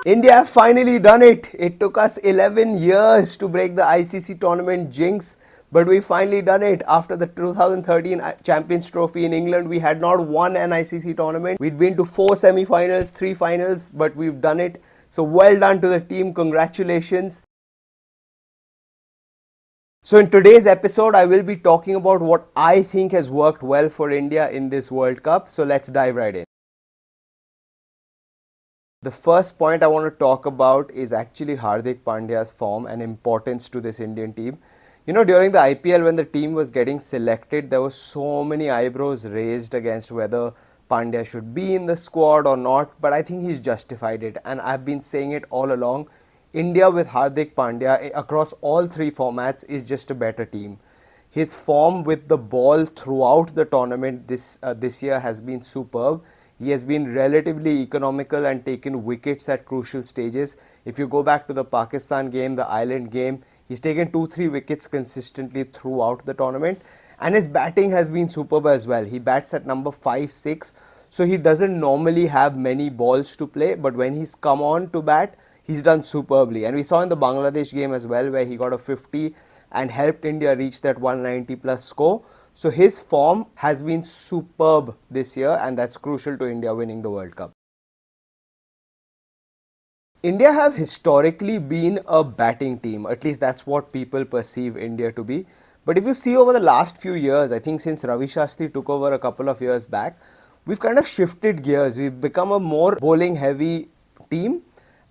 India have finally done it. It took us 11 years to break the ICC Tournament jinx, but we finally done it. After the 2013 Champions Trophy in England, we had not won an ICC tournament. We'd been to 4 semi-finals, 3 finals, but we've done it. So well done to the team. Congratulations. So in today's episode, I will be talking about what I think has worked well for India in this World Cup. So let's dive right in. The first point I want to talk about is actually Hardik Pandya's form and importance to this Indian team. You know, during the IPL when the team was getting selected, there were so many eyebrows raised against whether Pandya should be in the squad or not, but I think he's justified it, and I've been saying it all along. India with Hardik Pandya across all 3 formats is just a better team. His form with the ball throughout the tournament this year has been superb. He has been relatively economical and taken wickets at crucial stages. If you go back to the Pakistan game, the Ireland game, he's taken 2-3 wickets consistently throughout the tournament. And his batting has been superb as well. He bats at number 5-6. So he doesn't normally have many balls to play. But when he's come on to bat, he's done superbly. And we saw in the Bangladesh game as well, where he got a 50 and helped India reach that 190 plus score. So his form has been superb this year, and that's crucial to India winning the World Cup. India have historically been a batting team, at least that's what people perceive India to be. But if you see over the last few years, I think since Ravi Shastri took over a couple of years back, we've kind of shifted gears. We've become a more bowling heavy team,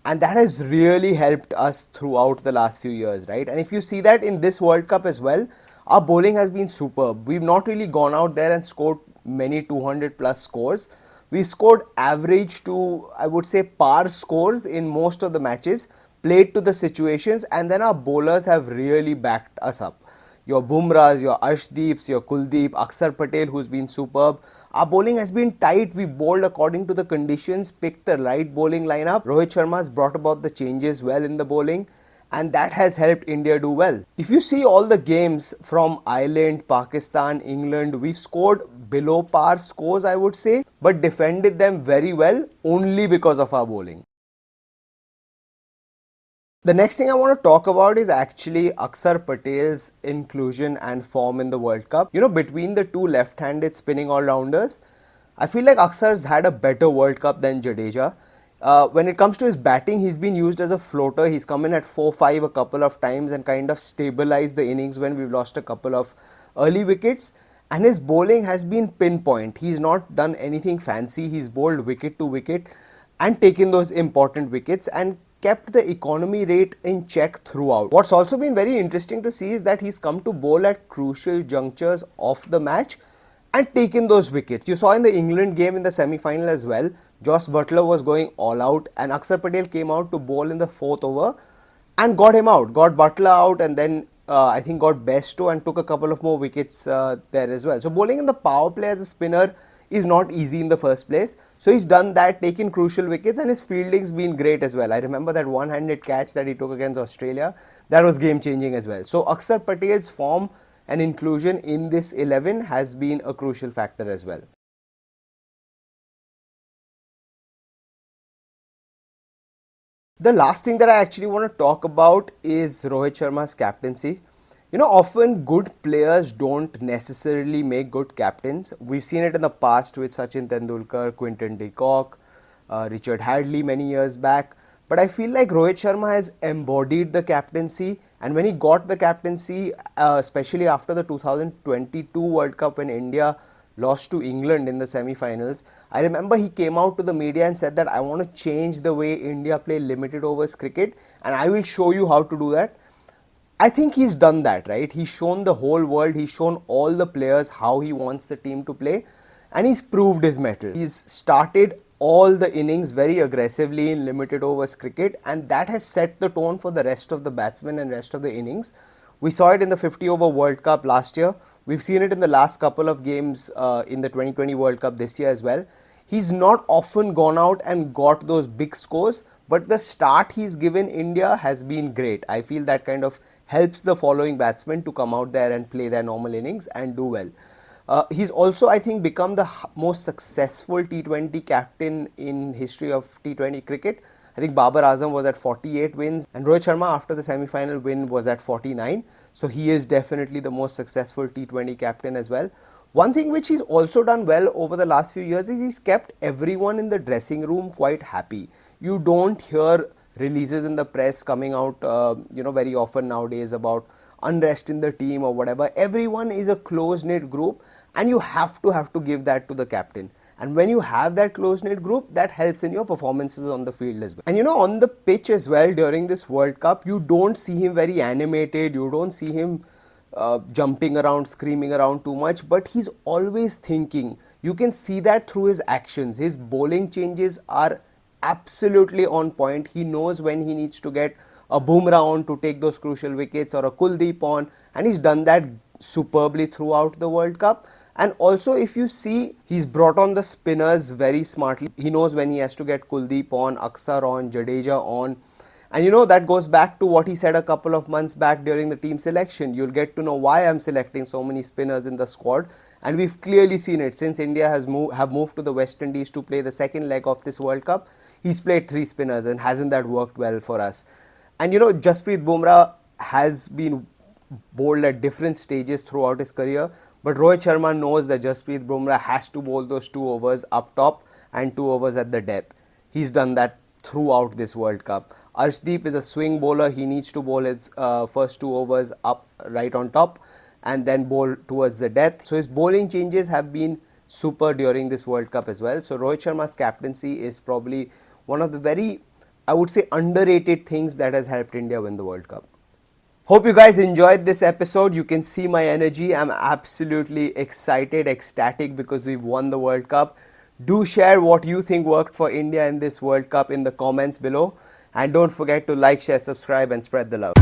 and that has really helped us throughout the last few years, right? And if you see that in this World Cup as well, our bowling has been superb. We've not really gone out there and scored many 200 plus scores. We've scored average to, I would say, par scores in most of the matches, played to the situations, and then our bowlers have really backed us up. Your Bumrahs, your Arshdeeps, your Kuldeep, Akshar Patel, who's been superb. Our bowling has been tight. We bowled according to the conditions, picked the right bowling lineup. Rohit Sharma has brought about the changes well in the bowling, and that has helped India do well. If you see all the games from Ireland, Pakistan, England, we've scored below par scores, I would say, but defended them very well only because of our bowling. The next thing I want to talk about is actually Akshar Patel's inclusion and form in the World Cup. You know, between the 2 left-handed spinning all-rounders, I feel like Akshar's had a better World Cup than Jadeja. When it comes to his batting, he's been used as a floater. He's come in at 4-5 a couple of times and kind of stabilized the innings when we've lost a couple of early wickets. And his bowling has been pinpoint. He's not done anything fancy. He's bowled wicket to wicket and taken those important wickets and kept the economy rate in check throughout. What's also been very interesting to see is that he's come to bowl at crucial junctures of the match and taken those wickets. You saw in the England game in the semi-final as well, Joss Buttler was going all out and Akshar Patel came out to bowl in the 4th over and got him out, got Buttler out, and then I think got Besto and took a couple of more wickets there as well. So bowling in the power play as a spinner is not easy in the first place. So he's done that, taken crucial wickets, and his fielding's been great as well. I remember that one-handed catch that he took against Australia. That was game-changing as well. So Akshar Patel's form and inclusion in this 11 has been a crucial factor as well. The last thing that I actually want to talk about is Rohit Sharma's captaincy. You know, often good players don't necessarily make good captains. We've seen it in the past with Sachin Tendulkar, Quinton de Kock, Richard Hadley many years back. But I feel like Rohit Sharma has embodied the captaincy, and when he got the captaincy, especially after the 2022 World Cup when India lost to England in the semi-finals, I remember he came out to the media and said that I want to change the way India play limited overs cricket and I will show you how to do that. I think he's done that, right? He's shown the whole world, he's shown all the players how he wants the team to play, and he's proved his mettle. He's started all the innings very aggressively in limited overs cricket, and that has set the tone for the rest of the batsmen and rest of the innings. We saw it in the 50 over World Cup last year. We've seen it in the last couple of games in the 2020 World Cup this year as well. He's not often gone out and got those big scores, but the start he's given India has been great. I feel that kind of helps the following batsmen to come out there and play their normal innings and do well. He's also, I think, become the most successful T20 captain in history of T20 cricket. I think Babar Azam was at 48 wins, and Rohit Sharma after the semi-final win was at 49. So he is definitely the most successful T20 captain as well. One thing which he's also done well over the last few years is he's kept everyone in the dressing room quite happy. You don't hear releases in the press coming out, very often nowadays about unrest in the team or whatever. Everyone is a close-knit group, and you have to give that to the captain. And when you have that close-knit group, that helps in your performances on the field as well. And on the pitch as well during this World Cup, you don't see him very animated. You don't see him jumping around, screaming around too much, but he's always thinking. You can see that through his actions. His bowling changes are absolutely on point. He knows when he needs to get a Bumrah on to take those crucial wickets or a Kuldeep on, and he's done that superbly throughout the World Cup. And also, if you see, he's brought on the spinners very smartly. He knows when he has to get Kuldeep on, Aksar on, Jadeja on. And that goes back to what he said a couple of months back during the team selection. You'll get to know why I'm selecting so many spinners in the squad. And we've clearly seen it since India have moved to the West Indies to play the second leg of this World Cup. He's played 3 spinners, and hasn't that worked well for us? And Jasprit Bumrah has been bowled at different stages throughout his career. But Rohit Sharma knows that Jasprit Bumrah has to bowl those 2 overs up top and 2 overs at the death. He's done that throughout this World Cup. Arshdeep is a swing bowler. He needs to bowl his first 2 overs up right on top and then bowl towards the death. So his bowling changes have been super during this World Cup as well. So Rohit Sharma's captaincy is probably one of the very, I would say, underrated things that has helped India win the World Cup. Hope you guys enjoyed this episode. You can see my energy. I'm absolutely excited, ecstatic because we've won the World Cup. Do share what you think worked for India in this World Cup in the comments below. And don't forget to like, share, subscribe and spread the love.